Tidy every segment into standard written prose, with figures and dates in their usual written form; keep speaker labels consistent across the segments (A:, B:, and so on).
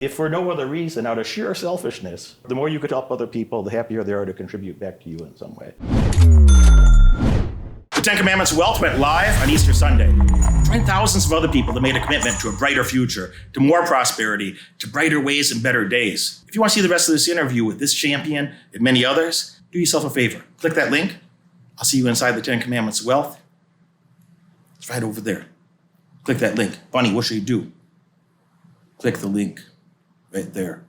A: If for no other reason, out of sheer selfishness, the more you could help other people, the happier they are to contribute back to you in some way. The Ten Commandments Wealth went live on Easter Sunday. Join thousands of other people that made a commitment to a brighter future, to more prosperity, to brighter ways and better days. If you want to see the rest of this interview with this champion and many others, do yourself a favor. Click that link. I'll see you inside the Ten Commandments Wealth. It's right over there. Click that link. Bunny, what should you do? Click the link right there.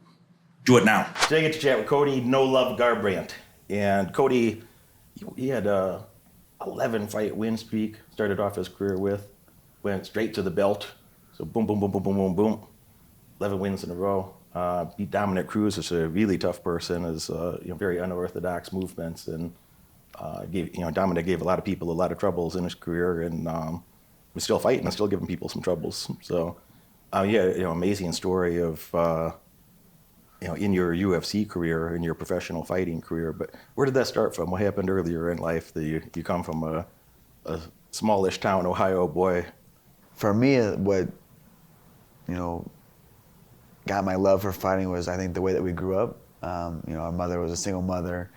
A: Do it now. Today I get to chat with Cody No Love Garbrandt. And Cody, he had a 11 fight win streak, started off his career with, went straight to the belt. So boom, boom, boom, boom, boom, boom, boom. 11 wins in a row. Beat Dominic Cruz, who's a really tough person, is very unorthodox movements, and Dominic gave a lot of people a lot of troubles in his career, and was still fighting and still giving people some troubles. So, amazing story of in your UFC career, in your professional fighting career. But where did that start from? What happened earlier in life that you come from a smallish town Ohio boy?
B: For me, what got my love for fighting was, I think, the way that we grew up. Our mother was a single mother,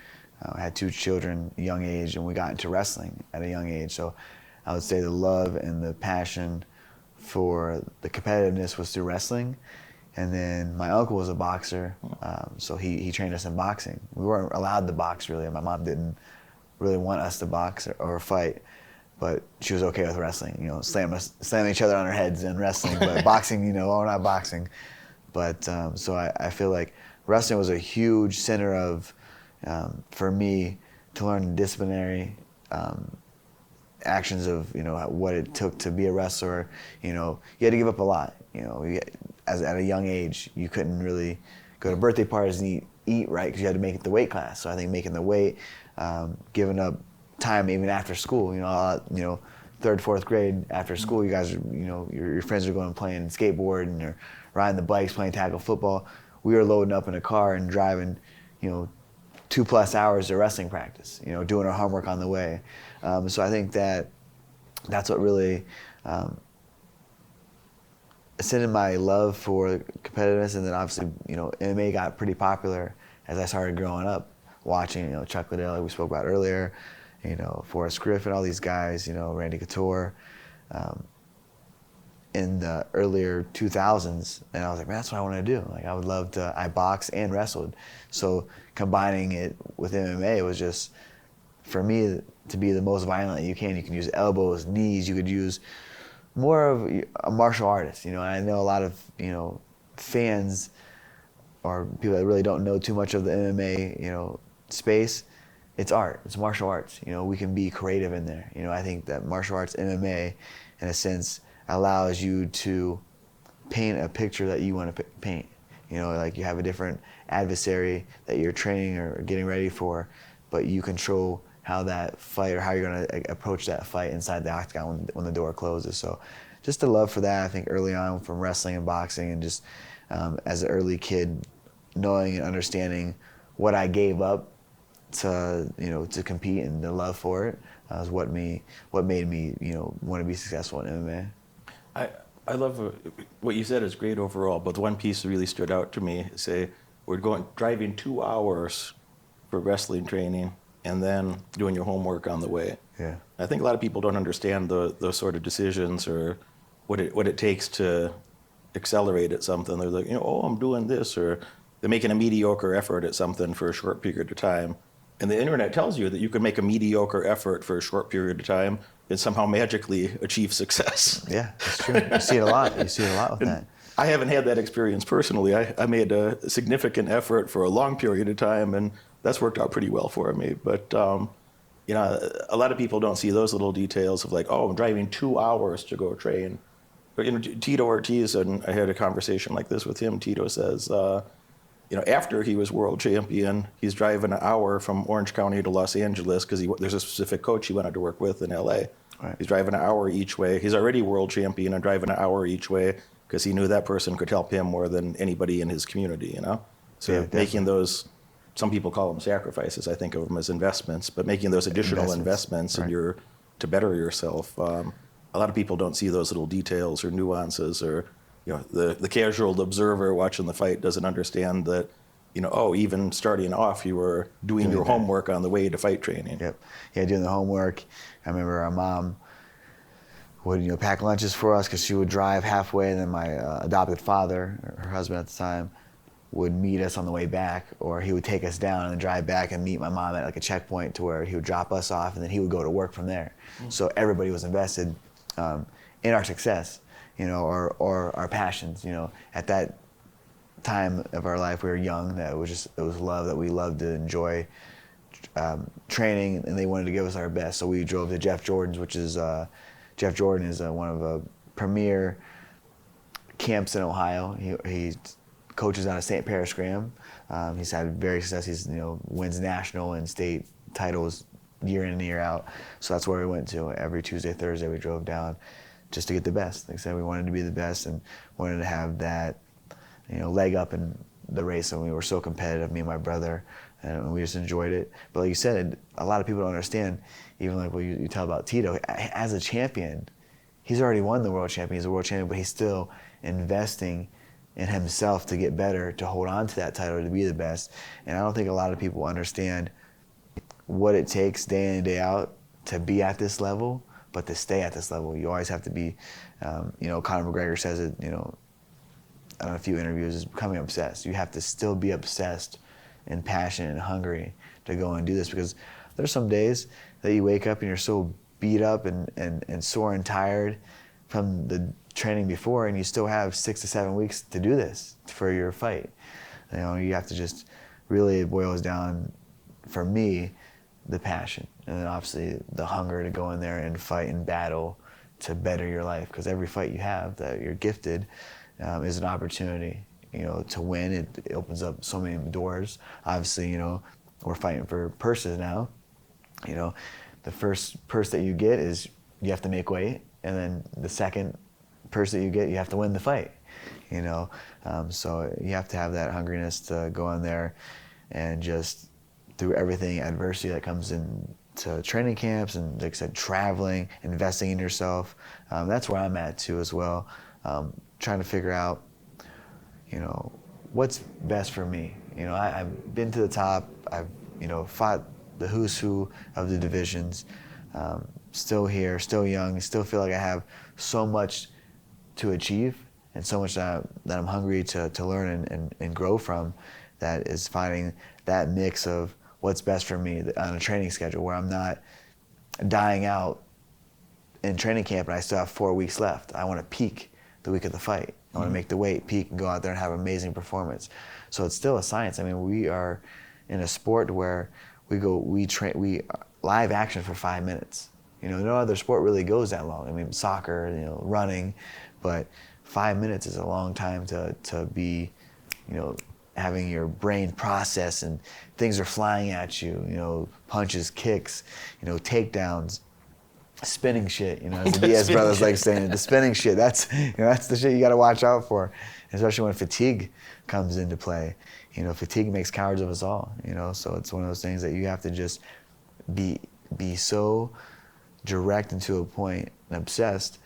B: had 2 children, young age, and we got into wrestling at a young age. So I would say the love and the passion for the competitiveness was through wrestling. And then my uncle was a boxer, so he trained us in boxing. We weren't allowed to box, really. My mom didn't really want us to box or fight, but she was okay with wrestling. Slamming each other on our heads and wrestling, but boxing, we're not boxing. But so I feel like wrestling was a huge center of, for me, to learn disciplinary actions of what it took to be a wrestler. You had to give up a lot. At a young age, you couldn't really go to birthday parties and eat right because you had to make it the weight class. So I think making the weight, giving up time even after school. 3rd, 4th grade after school, you guys, your friends are going and playing skateboard and you're riding the bikes, playing tackle football. We were loading up in a car and driving, 2+ hours to wrestling practice. Doing our homework on the way. So I think that's what really ascended my love for competitiveness, and then obviously, MMA got pretty popular as I started growing up, watching, Chuck Liddell, like we spoke about earlier, Forrest Griffin, all these guys, Randy Couture, in the earlier 2000s, and I was like, man, that's what I want to do. Like, I would love to. I boxed and wrestled, so combining it with MMA was just, for me, to be the most violent that you can. You can use elbows, knees. You could use more of a martial artist. And I know a lot of fans or people that really don't know too much of the MMA space. It's art. It's martial arts. We can be creative in there. I think that martial arts MMA, in a sense, allows you to paint a picture that you want to paint. Like you have a different adversary that you're training or getting ready for, but you control how that fight or how you're going to approach that fight inside the octagon when the door closes. So just the love for that, I think, early on from wrestling and boxing, and just as an early kid, knowing and understanding what I gave up to compete, and the love for it was what made me want to be successful in MMA.
A: I love what you said is great overall, but the one piece that really stood out to me is, say, we're driving 2 hours for wrestling training and then doing your homework on the way.
B: Yeah.
A: I think a lot of people don't understand those sort of decisions or what it takes to accelerate at something. They're like, I'm doing this, or they're making a mediocre effort at something for a short period of time. And the internet tells you that you can make a mediocre effort for a short period of time and somehow magically achieve success.
B: Yeah, that's true. You see it a lot. with that.
A: I haven't had that experience personally. I made a significant effort for a long period of time, and that's worked out pretty well for me. But a lot of people don't see those little details of like, I'm driving 2 hours to go train. But Tito Ortiz, and I had a conversation like this with him. Tito says, after he was world champion, he's driving an hour from Orange County to Los Angeles because there's a specific coach he wanted to work with in LA. Right. He's driving an hour each way. He's already world champion and driving an hour each way because he knew that person could help him more than anybody in his community, So yeah, making those, some people call them sacrifices, I think of them as investments, but making those additional investments right. to better yourself. A lot of people don't see those little details or nuances or
C: the casual observer watching the fight doesn't understand that, even starting off, you were doing your homework on the way to fight training.
B: Yep. Yeah, doing the homework. I remember our mom would, pack lunches for us because she would drive halfway, and then my adopted father, her husband at the time, would meet us on the way back, or he would take us down and then drive back and meet my mom at like a checkpoint to where he would drop us off, and then he would go to work from there. So everybody was invested in our success, or our passions. At that time of our life, we were young. That it was love that we loved to enjoy training, and they wanted to give us our best. So we drove to Jeff Jordan's, which is Jeff Jordan is one of the premier camps in Ohio. He coaches out of St. Paris Graham. He's had very success. He's wins national and state titles year in and year out. So that's where we went to. Every Tuesday, Thursday, we drove down just to get the best. Like I said, we wanted to be the best and wanted to have that leg up in the race. And we were so competitive, me and my brother, and we just enjoyed it. But like you said, a lot of people don't understand, even like what you tell about Tito. As a champion, he's already won the world champion. He's a world champion, but he's still investing in himself to get better, to hold on to that title, to be the best. And I don't think a lot of people understand what it takes day in and day out to be at this level, but to stay at this level. You always have to be, Conor McGregor says it, on a few interviews, is becoming obsessed. You have to still be obsessed and passionate and hungry to go and do this, because there's some days that you wake up and you're so beat up and sore and tired from the training before, and you still have 6 to 7 weeks to do this for your fight. You have to just, really, it boils down, for me, the passion, and then obviously the hunger to go in there and fight and battle to better your life, because every fight you have that you're gifted is an opportunity, to win. It opens up so many doors. Obviously, we're fighting for purses now. The first purse that you get is you have to make weight, and then the second purse that you get, you have to win the fight. So you have to have that hungriness to go in there and just, through everything, adversity that comes into training camps, and like I said, traveling, investing in yourself. That's where I'm at too as well. Trying to figure out, what's best for me. I've been to the top. I've, fought the who's who of the divisions. Still here, still young, still feel like I have so much to achieve, and so much that I'm hungry to learn and grow from, that is finding that mix of what's best for me on a training schedule, where I'm not dying out in training camp and I still have 4 weeks left. I want to peak the week of the fight. I want to make the weight, peak, and go out there and have an amazing performance. So it's still a science. We are in a sport where we train live action for 5 minutes. No other sport really goes that long. Soccer, running, but 5 minutes is a long time to be, having your brain process, and things are flying at you, punches, kicks, takedowns, spinning shit, as the Diaz brothers like saying, the spinning shit, that's the shit you gotta watch out for, especially when fatigue comes into play. Fatigue makes cowards of us all, so it's one of those things that you have to just be so direct and to a point and obsessed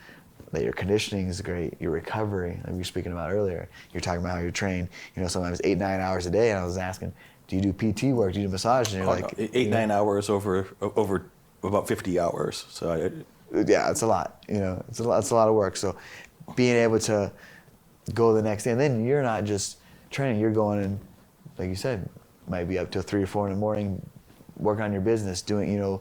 B: that your conditioning is great, your recovery, like we were speaking about earlier. You're talking about how you train, sometimes 8-9 hours a day, and I was asking, do you do PT work, do you do massage? And you're like,
C: 8-9 hours over about 50 hours. So
B: yeah, it's a lot. It's a lot of work. So being able to go the next day, and then you're not just training, you're going in, like you said, might be up till 3 or 4 in the morning, working on your business, doing your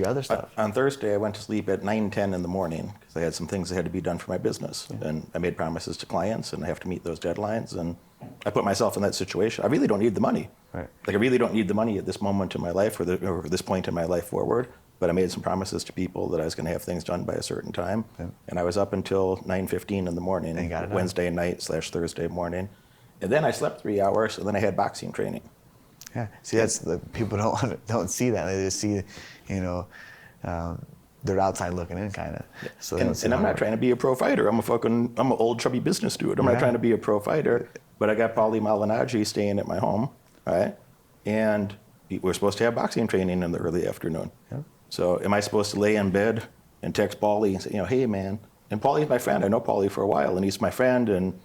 B: other stuff.
C: On Thursday, I went to sleep at 9-10 in the morning because I had some things that had to be done for my business. Yeah. And I made promises to clients, and I have to meet those deadlines. And I put myself in that situation. I really don't need the money.
B: Right.
C: I really don't need the money at this moment in my life, or this point in my life forward. But I made some promises to people that I was going to have things done by a certain time. Yeah. And I was up until 9:15 in the morning, Wednesday night / Thursday morning. And then I slept 3 hours, and then I had boxing training.
B: Yeah, see, that's the people don't see that. They just see, they're outside looking in, kind of.
C: Yeah. So and I'm not trying to be a pro fighter. I'm an old chubby business dude. I'm not trying to be a pro fighter. But I got Paulie Malignaggi staying at my home, right? And we're supposed to have boxing training in the early afternoon. Yeah. So am I supposed to lay in bed and text Paulie and say, hey man, And Paulie's my friend. I know Paulie for a while, and he's my friend, and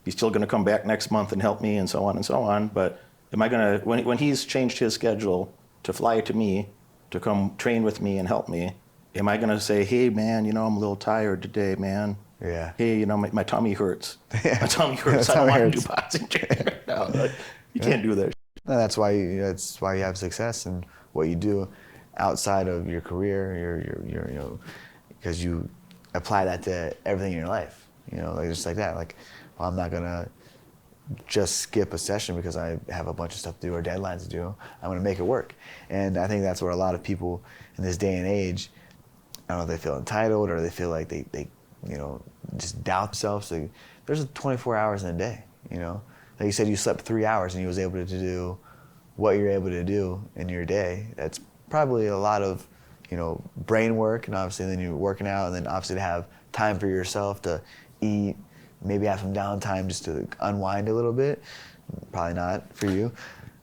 C: he's still going to come back next month and help me, and so on and so on. But am I going to, when he's changed his schedule to fly to me, to come train with me and help me, am I going to say, hey, man, I'm a little tired today, man.
B: Yeah.
C: Hey, my tummy hurts. My tummy hurts. I don't want to do boxing training right now. Like, you can't do that.
B: No, that's why you have success in what you do outside of your career. Because you apply that to everything in your life. Just like that. Like, well, I'm not gonna just skip a session because I have a bunch of stuff to do or deadlines to do. I'm gonna make it work. And I think that's where a lot of people in this day and age, I don't know if they feel entitled or they feel like they just doubt themselves. Like, there's 24 hours in a day, Like you said, you slept 3 hours and you was able to do what you're able to do in your day. That's probably a lot of, brain work, and obviously then you're working out, and then obviously to have time for yourself to eat, maybe have some downtime just to unwind a little bit. Probably not for you.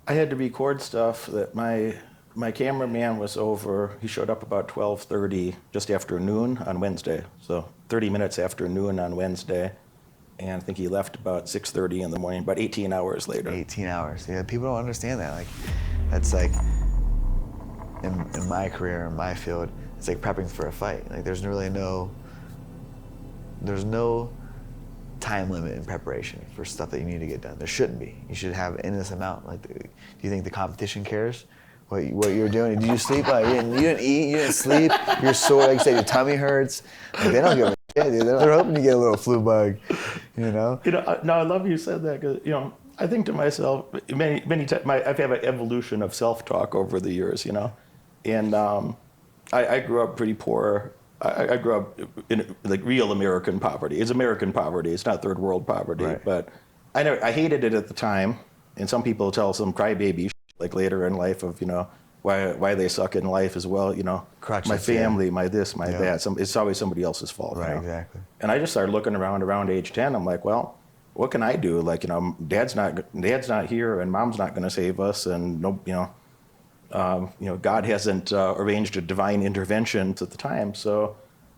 C: I had to record stuff that my cameraman was over. He showed up about 12:30, just after noon on Wednesday. So 30 minutes after noon on Wednesday. And I think he left about 6:30 in the morning, about 18 hours later.
B: 18 hours. Yeah, people don't understand that. Like, that's like, in my career, in my field, it's like prepping for a fight. Like, there's no time limit in preparation for stuff that you need to get done. There shouldn't be. You should have endless amount. Like, do you think the competition cares what you're doing? Did you sleep? You didn't eat, you didn't sleep, you're sore, like you said, your tummy hurts. Like, they don't give a shit, dude. They're hoping you get a little flu bug,
C: No, I love you said that, because, I think to myself, many times, I've had an evolution of self-talk over the years, And I grew up pretty poor. I grew up in like real American poverty. It's American poverty. It's not third world poverty. Right. But I hated it at the time. And some people tell some crybaby like later in life of why they suck in life as well.
B: Crutches,
C: my family, my this, my that. It's always somebody else's fault.
B: Right, exactly.
C: And I just started looking around age 10. I'm like, well, what can I do? Like, dad's not here, and mom's not going to save us, and God hasn't arranged a divine intervention at the time. So,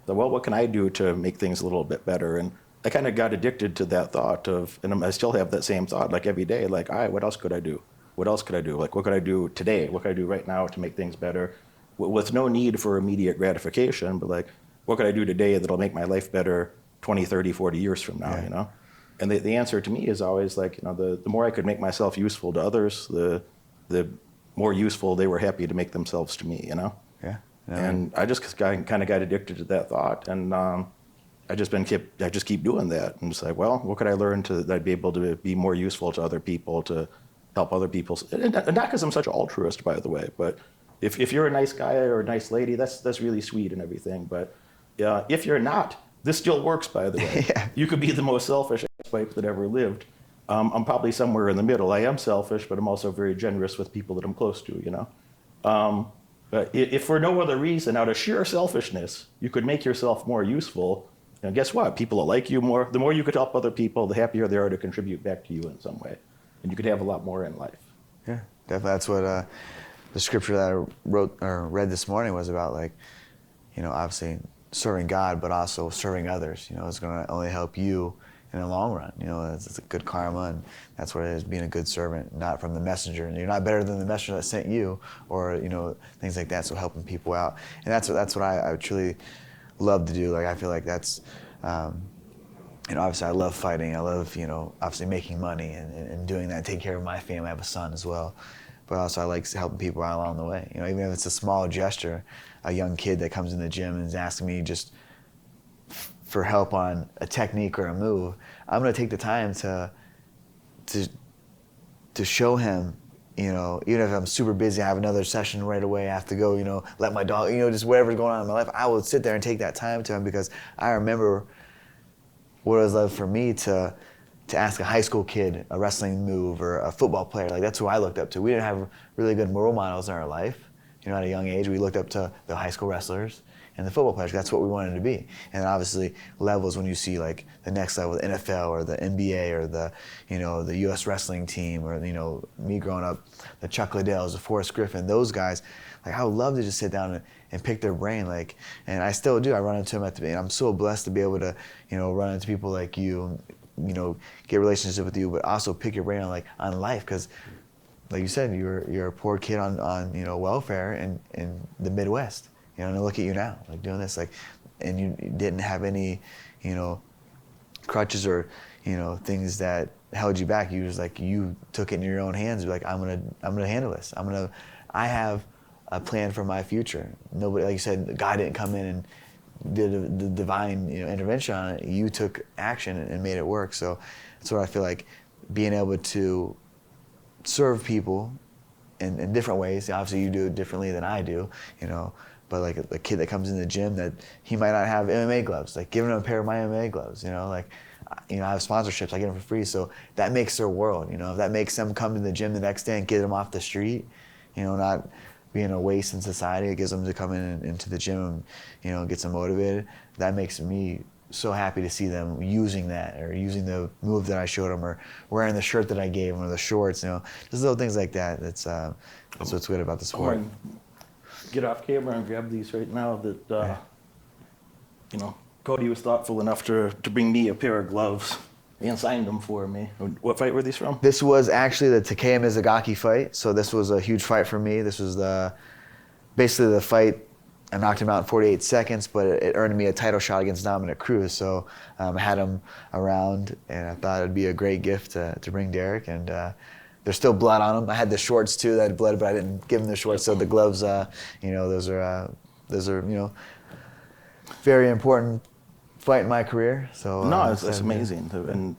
C: well, what can I do to make things a little bit better? And I kind of got addicted to that thought and I still have that same thought, like every day, like, all right, what else could I do? What else could I do? Like, what could I do today? What could I do right now to make things better? With no need for immediate gratification, but like, what could I do today that'll make my life better 20, 30, 40 years from now, And the answer to me is always like, the more I could make myself useful to others, the more useful they were happy to make themselves to me,
B: Yeah.
C: And I just kind of got addicted to that thought, and I just keep doing that, and it's like, well, what could I learn that I'd be able to be more useful to other people, to help other people, and not because I'm such an altruist, by the way, but if you're a nice guy or a nice lady, that's really sweet and everything, but if you're not, this still works, by the way.
B: Yeah.
C: You could be the most selfish wife that ever lived. I'm probably somewhere in the middle. I am selfish, but I'm also very generous with people that I'm close to, But if for no other reason, out of sheer selfishness, you could make yourself more useful, and guess what? People will like you more. The more you could help other people, the happier they are to contribute back to you in some way. And you could have a lot more in life.
B: Yeah, definitely. That's what the scripture that I read this morning was about, like, obviously serving God, but also serving others. It's going to only help you in the long run. It's a good karma, and that's what it is, being a good servant, not from the messenger. And you're not better than the messenger that sent you, or things like that. So helping people out, and that's what I truly love to do. Like, I feel like that's, obviously I love fighting. I love obviously making money and doing that, taking care of my family. I have a son as well, but also I like helping people out along the way. Even if it's a small gesture, a young kid that comes in the gym and is asking me just for help on a technique or a move, I'm going to take the time to show him, even if I'm super busy, I have another session right away, I have to go, let my dog, just whatever's going on in my life, I will sit there and take that time to him, because I remember what it was like for me to ask a high school kid a wrestling move or a football player. Like, that's who I looked up to. We didn't have really good role models in our life. At a young age, we looked up to the high school wrestlers, and the football players. That's what we wanted to be. And obviously levels when you see like the next level, the NFL or the NBA or the, you know, the U.S. wrestling team, or, you know, me growing up, the Chuck Liddells, the Forrest Griffin, those guys, like I would love to just sit down and pick their brain, like, and I still do. I run into them at the beginning. I'm so blessed to be able to, you know, run into people like you know, get relationship with you, but also pick your brain on life, because like you said, you're a poor kid on you know, welfare in the Midwest, you know, and look at you now, like doing this, like, and you didn't have any, you know, crutches or, you know, things that held you back. You was like, you took it in your own hands. You're like, I'm gonna handle this. I have a plan for my future. Nobody, like you said, God didn't come in and did the divine, you know, intervention on it. You took action and made it work. So that's what I feel like, being able to serve people in different ways. Obviously you do it differently than I do, you know, but like a kid that comes in the gym that he might not have MMA gloves, like giving him a pair of my MMA gloves, you know, like, you know, I have sponsorships, I get them for free, so that makes their world, you know. If that makes them come to the gym the next day and get them off the street, you know, not being a waste in society, it gives them to come into the gym and, you know, gets them motivated. That makes me so happy to see them using that, or using the move that I showed them, or wearing the shirt that I gave them, or the shorts, you know, just little things like that. That's what's good about the sport.
C: Get off camera and grab these right now. That you know, Cody was thoughtful enough to bring me a pair of gloves and signed them for me. What fight were these from?
B: This was actually the Takeya Mizugaki fight. So this was a huge fight for me. This was basically the fight. I knocked him out in 48 seconds, but it earned me a title shot against Dominic Cruz. So I had him around, and I thought it'd be a great gift to bring Derek. And there's still blood on them. I had the shorts too that had blood, but I didn't give him the shorts. So the gloves, you know, those are you know, very important fight in my career. So
C: no, it's amazing. And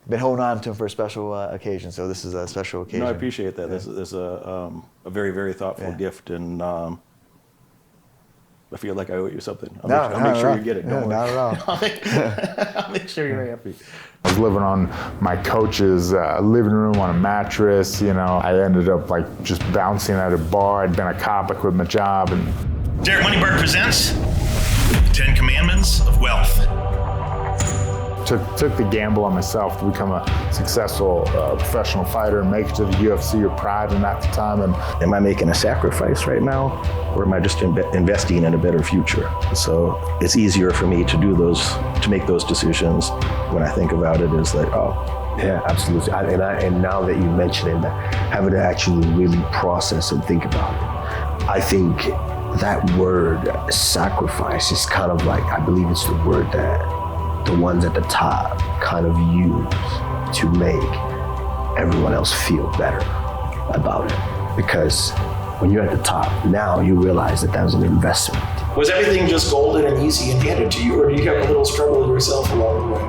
B: been holding on to him for a special occasion. So this is a special occasion.
C: No, I appreciate that. Yeah. This is a very, very thoughtful gift, and I feel like I owe you something. I'll make sure you get it. Don't worry.
B: Not at all.
C: I'll make sure you're happy.
D: I was living on my coach's living room on a mattress. You know, I ended up like just bouncing at a bar. I'd been a cop. I quit my job. And
A: Derek Moneyberg presents the 10 Commandments of Wealth.
D: Took the gamble on myself to become a successful professional fighter and make it to the UFC or pride in at the time. And
C: am I making a sacrifice right now, or am I just investing in a better future? So it's easier for me to make those decisions when I think about it. Is like, oh,
E: yeah, absolutely. And now that you mention it, having to actually really process and think about it, I think that word sacrifice is kind of like, I believe it's the word that the ones at the top kind of use to make everyone else feel better about it. Because when you're at the top, now you realize that was an investment.
F: Was everything just golden and easy and handed to you, or do you have a little struggle yourself along the way?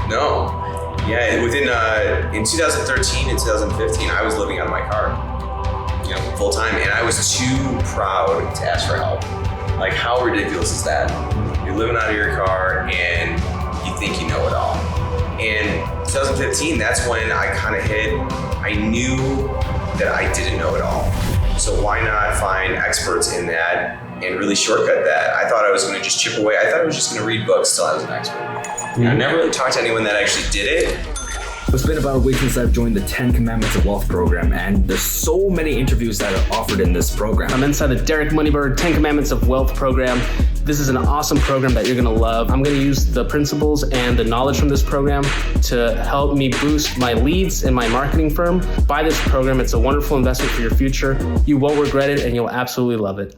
G: No. Yeah, in 2013 and 2015, I was living out of my car, you know, full time, and I was too proud to ask for help. Like, how ridiculous is that? You're living out of your car and you think you know it all. And 2015, that's when I kind of I knew that I didn't know it all. So why not find experts in that and really shortcut that? I thought I was going to just chip away. I thought I was just going to read books till I was an expert. And I never really talked to anyone that actually did it.
H: It's been about a week since I've joined the 10 Commandments of Wealth program, and there's so many interviews that are offered in this program. I'm inside the Derek Moneyberg 10 Commandments of Wealth program. This is an awesome program that you're gonna love. I'm gonna use the principles and the knowledge from this program to help me boost my leads in my marketing firm. Buy this program, it's a wonderful investment for your future. You won't regret it, and you'll absolutely love it.